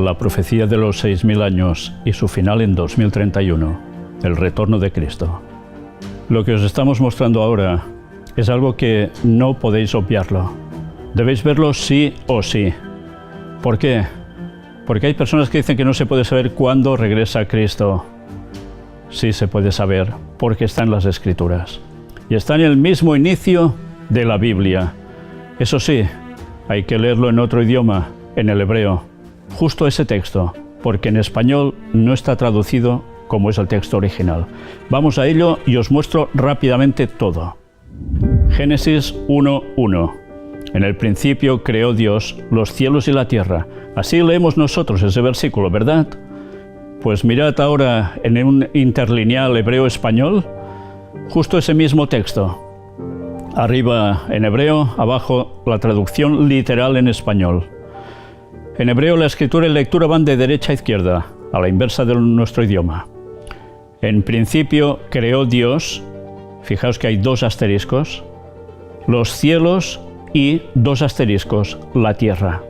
la profecía de los 6.000 años y su final en 2031, el retorno de Cristo. Lo que os estamos mostrando ahora es algo que no podéis obviarlo. Debéis verlo sí o sí. ¿Por qué? Porque hay personas que dicen que no se puede saber cuándo regresa Cristo. Sí se puede saber, porque está en las Escrituras. Y está en el mismo inicio de la Biblia. Eso sí, hay que leerlo en otro idioma, en el hebreo. Justo ese texto, porque en español no está traducido como es el texto original. Vamos a ello y os muestro rápidamente todo. Génesis 1:1. En el principio creó Dios los cielos y la tierra. Así leemos nosotros ese versículo, ¿verdad? Pues mirad ahora en un interlineal hebreo-español, justo ese mismo texto. Arriba en hebreo, abajo la traducción literal en español. En hebreo la escritura y lectura van de derecha a izquierda, a la inversa de nuestro idioma. En principio creó Dios, fijaos que hay dos asteriscos, los cielos y dos asteriscos, la tierra.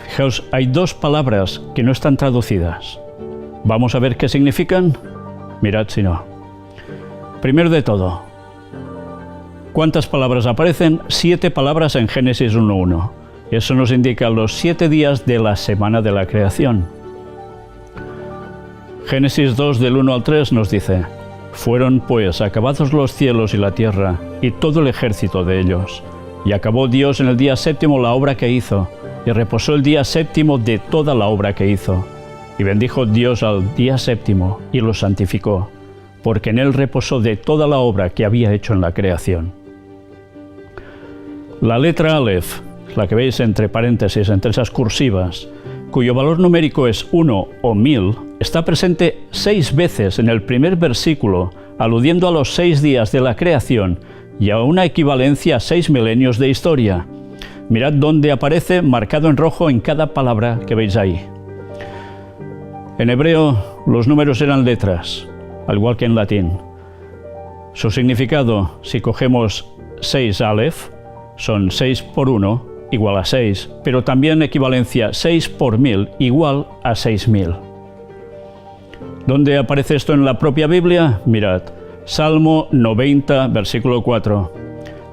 Fijaos, hay dos palabras que no están traducidas. Vamos a ver qué significan. Mirad si no. Primero de todo, ¿cuántas palabras aparecen? 7 palabras en Génesis 1:1. Eso nos indica los 7 días de la semana de la creación. Génesis 2 del 1 al 3 nos dice: fueron pues acabados los cielos y la tierra y todo el ejército de ellos. Y acabó Dios en el día séptimo la obra que hizo, y reposó el día séptimo de toda la obra que hizo. Y bendijo Dios al día séptimo y lo santificó, porque en él reposó de toda la obra que había hecho en la creación. La letra Aleph, la que veis entre paréntesis, entre esas cursivas, cuyo valor numérico es 1 o 1000, está presente 6 veces en el primer versículo, aludiendo a los 6 días de la creación y a una equivalencia a 6 milenios de historia. Mirad dónde aparece marcado en rojo en cada palabra que veis ahí. En hebreo los números eran letras, al igual que en latín. Su significado, si cogemos 6 Aleph, son 6 por 1 igual a 6, pero también equivalencia 6 por 1000 igual a 6000. ¿Dónde aparece esto en la propia Biblia? Mirad, Salmo 90, versículo 4.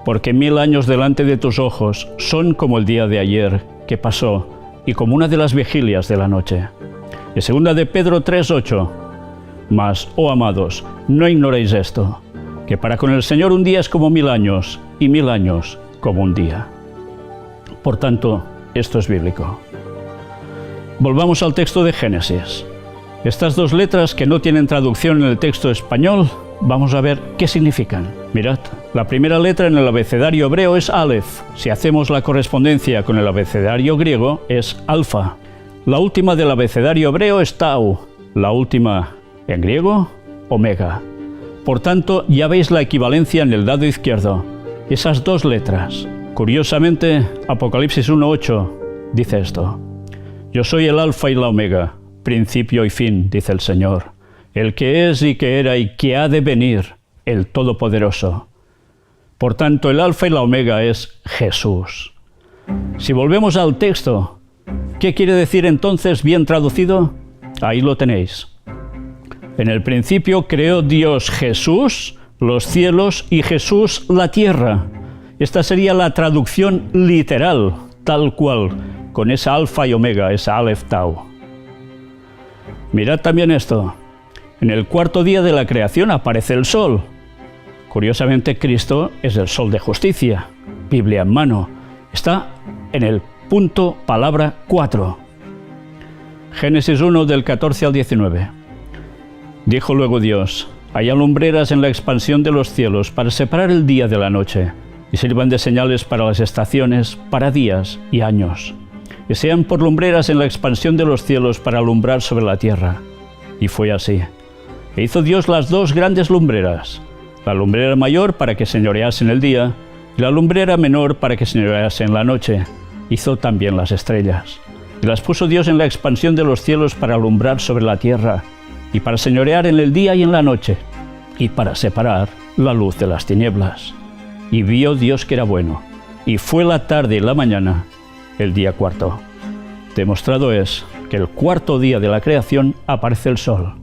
Porque 1000 años delante de tus ojos son como el día de ayer que pasó y como una de las vigilias de la noche. Y segunda de Pedro 3:8. Mas, oh amados, no ignoréis esto, que para con el Señor un día es como 1000 años y 1000 años como un día. Por tanto, esto es bíblico. Volvamos al texto de Génesis. Estas dos letras que no tienen traducción en el texto español, vamos a ver qué significan. Mirad, la primera letra en el abecedario hebreo es Aleph. Si hacemos la correspondencia con el abecedario griego, es Alfa. La última del abecedario hebreo es Tau. La última, en griego, Omega. Por tanto, ya veis la equivalencia en el lado izquierdo. Esas dos letras. Curiosamente, Apocalipsis 1:8 dice esto: yo soy el Alfa y la Omega, principio y fin, dice el Señor, el que es y que era y que ha de venir, el Todopoderoso. Por tanto, el Alfa y la Omega es Jesús. Si volvemos al texto, ¿qué quiere decir entonces bien traducido? Ahí lo tenéis. En el principio creó Dios Jesús, los cielos, y Jesús la tierra. Esta sería la traducción literal, tal cual, con esa alfa y omega, esa Aleph Tau. Mirad también esto. En el cuarto día de la creación aparece el sol. Curiosamente, Cristo es el sol de justicia. Biblia en mano. Está en el punto palabra 4. Génesis 1 del 14 al 19. Dijo luego Dios: haya lumbreras en la expansión de los cielos para separar el día de la noche, y sirvan de señales para las estaciones, para días y años, que sean por lumbreras en la expansión de los cielos para alumbrar sobre la tierra. Y fue así. E hizo Dios las dos grandes lumbreras, la lumbrera mayor para que señorease en el día, y la lumbrera menor para que señorease en la noche. Hizo también las estrellas, y las puso Dios en la expansión de los cielos para alumbrar sobre la tierra, y para señorear en el día y en la noche, y para separar la luz de las tinieblas. Y vio Dios que era bueno, y fue la tarde y la mañana, el día cuarto. Demostrado es que el cuarto día de la creación aparece el sol.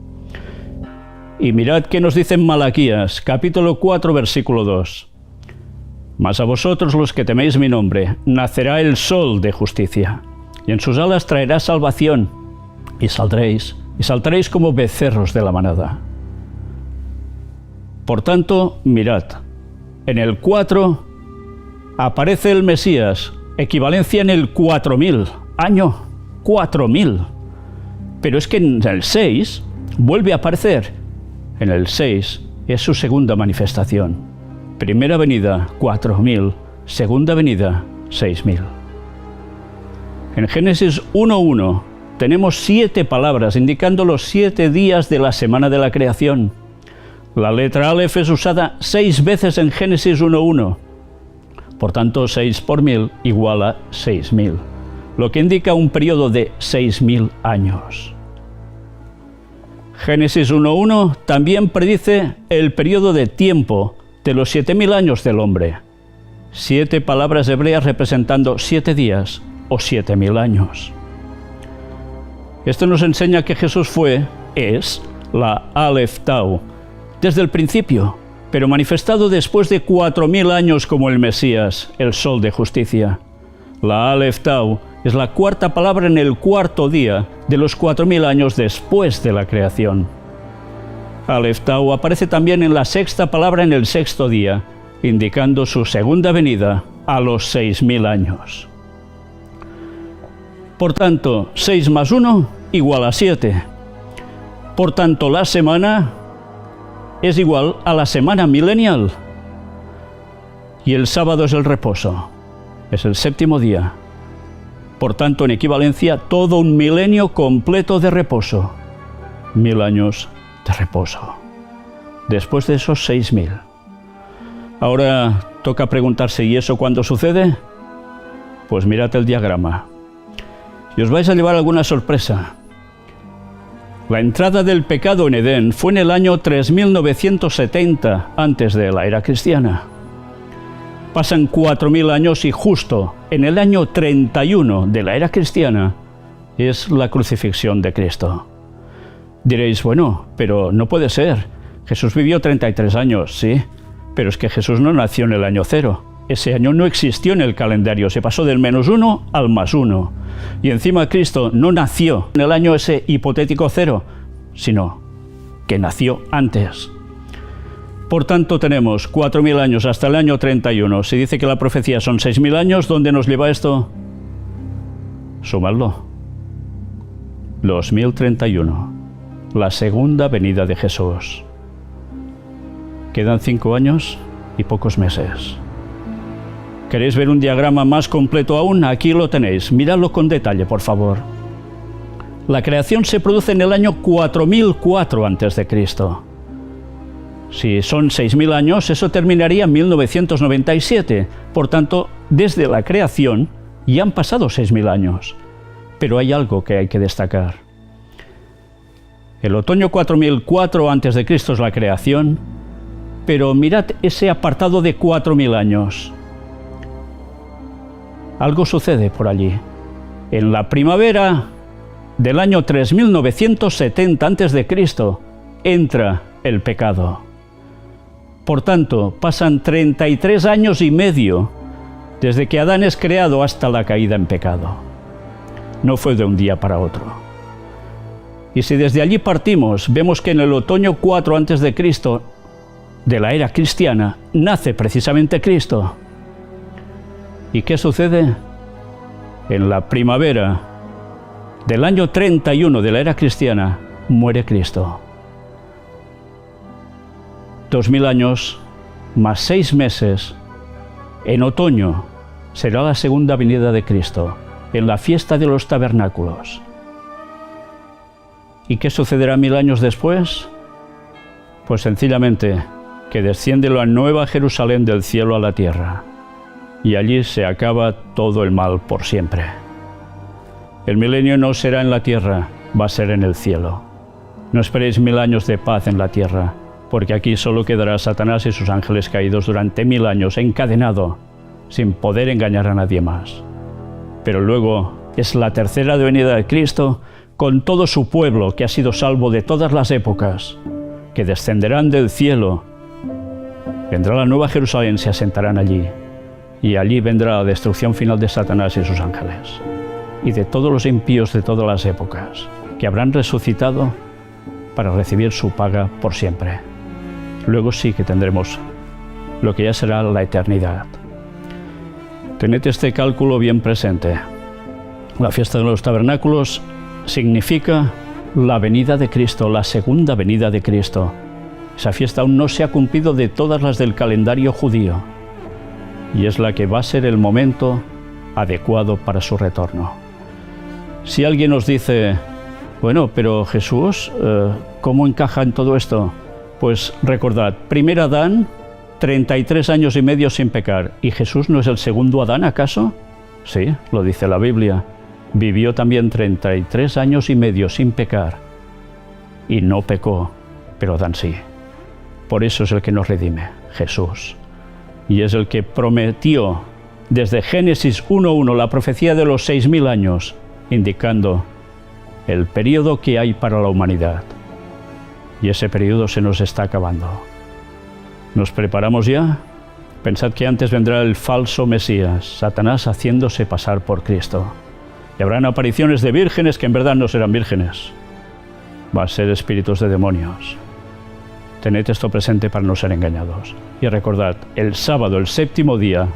Y mirad qué nos dice en Malaquías, capítulo 4, versículo 2. Mas a vosotros los que teméis mi nombre, nacerá el sol de justicia, y en sus alas traerá salvación, y saltaréis como becerros de la manada. Por tanto, mirad, en el 4 aparece el Mesías, equivalencia en el 4000, año 4000. Pero es que en el 6 vuelve a aparecer. En el 6 es su segunda manifestación. Primera venida, 4000. Segunda venida, 6000. En Génesis 1:1 tenemos 7 palabras indicando los 7 días de la semana de la creación. La letra Aleph es usada 6 veces en Génesis 1:1. Por tanto, 6 por 1000 igual a 6000, lo que indica un periodo de 6000 años. Génesis 1:1 también predice el periodo de tiempo de los 7000 años del hombre. 7 palabras hebreas representando 7 días o 7000 años. Esto nos enseña que Jesús es la Aleph Tau, desde el principio, pero manifestado después de 4000 años como el Mesías, el sol de justicia. La Aleph Tau es la cuarta palabra en el cuarto día de los 4000 años después de la creación. Aleph Tau aparece también en la sexta palabra en el sexto día, indicando su segunda venida a los 6000 años. Por tanto, 6 más 1 igual a 7. Por tanto, la semana es igual a la semana milenial. Y el sábado es el reposo, es el séptimo día. Por tanto, en equivalencia, todo un milenio completo de reposo. 1000 años de reposo. Después de esos 6000. Ahora toca preguntarse, ¿y eso cuándo sucede? Pues mirad el diagrama. Y os vais a llevar alguna sorpresa. La entrada del pecado en Edén fue en el año 3970 antes de la era cristiana. Pasan 4000 años y justo en el año 31 de la era cristiana es la crucifixión de Cristo. Diréis, bueno, pero no puede ser. Jesús vivió 33 años, sí, pero es que Jesús no nació en el año 0. Ese año no existió en el calendario, se pasó del -1 al +1. Y encima Cristo no nació en el año ese hipotético 0, sino que nació antes. Por tanto, tenemos 4000 años hasta el año 31. Se dice que la profecía son 6000 años. ¿Dónde nos lleva esto? Súmalo. 2031. La segunda venida de Jesús. Quedan 5 años y pocos meses. ¿Queréis ver un diagrama más completo aún? Aquí lo tenéis. Miradlo con detalle, por favor. La creación se produce en el año 4004 a.C. Si son 6000 años, eso terminaría en 1997. Por tanto, desde la creación ya han pasado 6000 años. Pero hay algo que hay que destacar. El otoño 4004 a.C. es la creación, pero mirad ese apartado de 4000 años. Algo sucede por allí. En la primavera del año 3970 a.C. entra el pecado. Por tanto, pasan 33 años y medio desde que Adán es creado hasta la caída en pecado. No fue de un día para otro. Y si desde allí partimos, vemos que en el otoño 4 a.C. de la era cristiana nace precisamente Cristo. ¿Y qué sucede? En la primavera del año 31 de la era cristiana muere Cristo. 2000 años más 6 meses, en otoño, será la segunda venida de Cristo, en la fiesta de los tabernáculos. ¿Y qué sucederá 1000 años después? Pues sencillamente que desciende la nueva Jerusalén del cielo a la tierra, y allí se acaba todo el mal por siempre. El milenio no será en la tierra, va a ser en el cielo. No esperéis 1000 años de paz en la tierra, porque aquí solo quedará Satanás y sus ángeles caídos durante 1000 años, encadenado, sin poder engañar a nadie más. Pero luego es la tercera venida de Cristo, con todo su pueblo que ha sido salvo de todas las épocas, que descenderán del cielo. Vendrá la nueva Jerusalén, se asentarán allí, y allí vendrá la destrucción final de Satanás y sus ángeles, y de todos los impíos de todas las épocas, que habrán resucitado para recibir su paga por siempre. Luego sí que tendremos lo que ya será la eternidad. Tened este cálculo bien presente. La fiesta de los tabernáculos significa la venida de Cristo, la segunda venida de Cristo. Esa fiesta aún no se ha cumplido de todas las del calendario judío, y es la que va a ser el momento adecuado para su retorno. Si alguien nos dice, bueno, pero Jesús, ¿cómo encaja en todo esto? Pues recordad, primer Adán, 33 años y medio sin pecar. ¿Y Jesús no es el segundo Adán, acaso? Sí, lo dice la Biblia. Vivió también 33 años y medio sin pecar. Y no pecó, pero Adán sí. Por eso es el que nos redime, Jesús. Y es el que prometió desde Génesis 1:1 la profecía de los 6.000 años, indicando el periodo que hay para la humanidad. Y ese periodo se nos está acabando. ¿Nos preparamos ya? Pensad que antes vendrá el falso Mesías, Satanás haciéndose pasar por Cristo. Y habrán apariciones de vírgenes que en verdad no serán vírgenes. Va a ser espíritus de demonios. Tened esto presente para no ser engañados. Y recordad, el sábado, el séptimo día,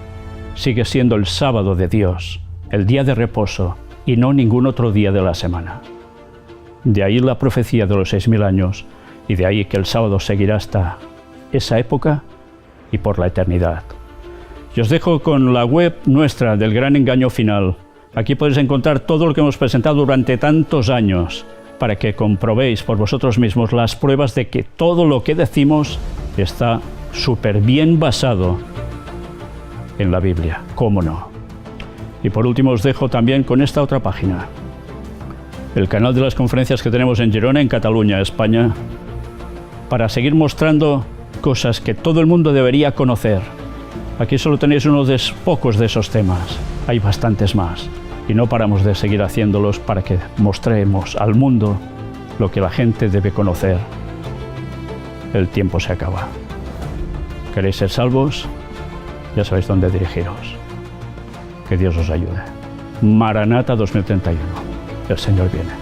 sigue siendo el sábado de Dios, el día de reposo, y no ningún otro día de la semana. De ahí la profecía de los 6.000 años, y de ahí que el sábado seguirá hasta esa época y por la eternidad. Y os dejo con la web nuestra del Gran Engaño Final. Aquí podéis encontrar todo lo que hemos presentado durante tantos años, para que comprobéis por vosotros mismos las pruebas de que todo lo que decimos está súper bien basado en la Biblia, ¿cómo no? Y por último os dejo también con esta otra página, el canal de las conferencias que tenemos en Girona, en Cataluña, España, para seguir mostrando cosas que todo el mundo debería conocer. Aquí solo tenéis uno de pocos de esos temas, hay bastantes más, y no paramos de seguir haciéndolos para que mostremos al mundo lo que la gente debe conocer. El tiempo se acaba. ¿Queréis ser salvos? Ya sabéis dónde dirigiros. Que Dios os ayude. Maranata 2031. El Señor viene.